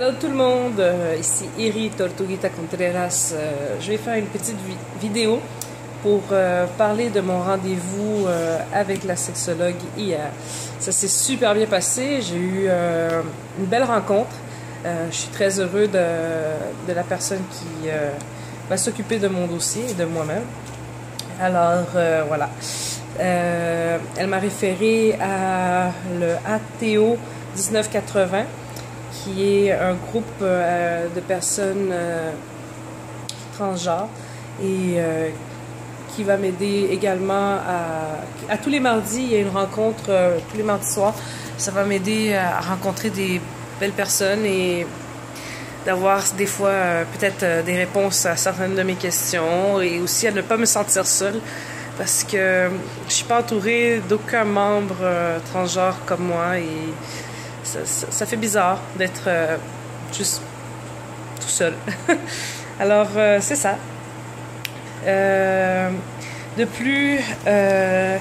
Allô tout le monde, ici Iri Tortuguita Contreras. Je vais faire une petite vidéo pour parler de mon rendez-vous avec la sexologue hier. Ça s'est super bien passé, j'ai eu une belle rencontre. Je suis très heureux de la personne qui va s'occuper de mon dossier et de moi-même. Alors voilà, elle m'a référé à le ATO 1980, qui est un groupe de personnes transgenres et qui va m'aider également à tous les mardis. Il y a une rencontre tous les mardis soirs. Ça va m'aider à rencontrer des belles personnes et d'avoir des fois peut-être des réponses à certaines de mes questions et aussi à ne pas me sentir seule parce que je suis pas entourée d'aucun membre transgenre comme moi et ça fait bizarre d'être juste tout seul. Alors, c'est ça. De plus, elle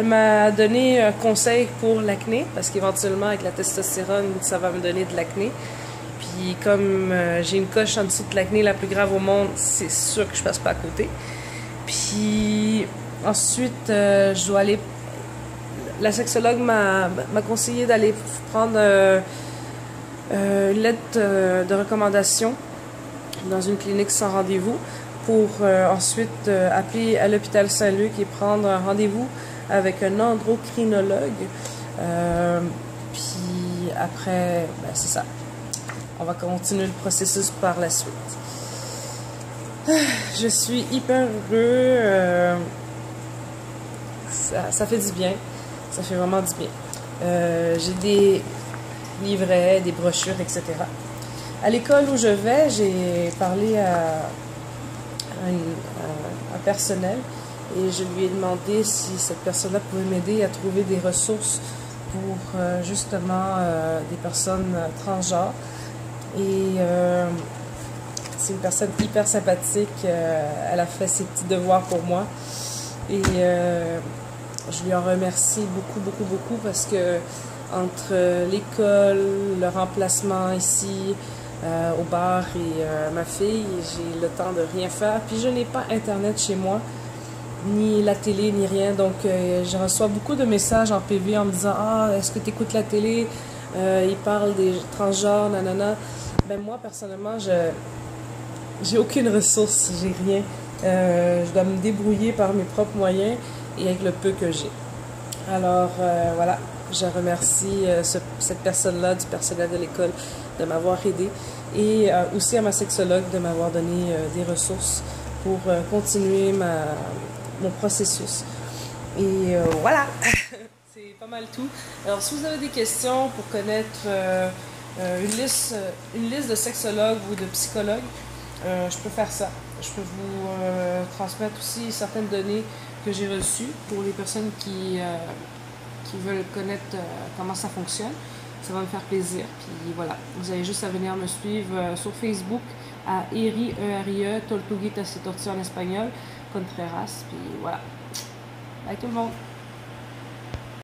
m'a donné un conseil pour l'acné, parce qu'éventuellement, avec la testostérone, ça va me donner de l'acné. Puis, comme j'ai une coche en dessous de l'acné la plus grave au monde, c'est sûr que je passe pas à côté. Puis, ensuite, je dois aller... La sexologue m'a conseillé d'aller prendre une lettre de recommandation dans une clinique sans rendez-vous pour ensuite appeler à l'hôpital Saint-Luc et prendre un rendez-vous avec un endocrinologue. Puis après, ben, c'est ça. On va continuer le processus par la suite. Je suis hyper heureux. Ça fait du bien. Ça fait vraiment du bien. J'ai des livrets, des brochures, etc. À l'école où je vais, j'ai parlé à un personnel et je lui ai demandé si cette personne-là pouvait m'aider à trouver des ressources pour justement des personnes transgenres. Et c'est une personne hyper sympathique. Elle a fait ses petits devoirs pour moi. Et je lui en remercie beaucoup parce que entre l'école, le remplacement ici, au bar et ma fille, j'ai le temps de rien faire. Puis je n'ai pas Internet chez moi, ni la télé, ni rien. Donc je reçois beaucoup de messages en PV en me disant « Ah, est-ce que tu écoutes la télé? Ils parlent des transgenres, nanana. » Ben moi, personnellement, j'ai aucune ressource, j'ai rien. Je dois me débrouiller par mes propres moyens et avec le peu que j'ai. Alors voilà, je remercie cette personne-là, du personnel de l'école, de m'avoir aidé et aussi à ma sexologue de m'avoir donné des ressources pour continuer mon processus. Et voilà, c'est pas mal tout. Alors si vous avez des questions pour connaître une liste de sexologues ou de psychologues, je peux faire ça. Je peux vous transmettre aussi certaines données que j'ai reçues pour les personnes qui veulent connaître comment ça fonctionne. Ça va me faire plaisir. Puis voilà, vous avez juste à venir me suivre sur Facebook à Iri, E-R-I-E, Tortuguita, c'est tortue en espagnol, Contreras. Puis voilà. Bye tout le monde!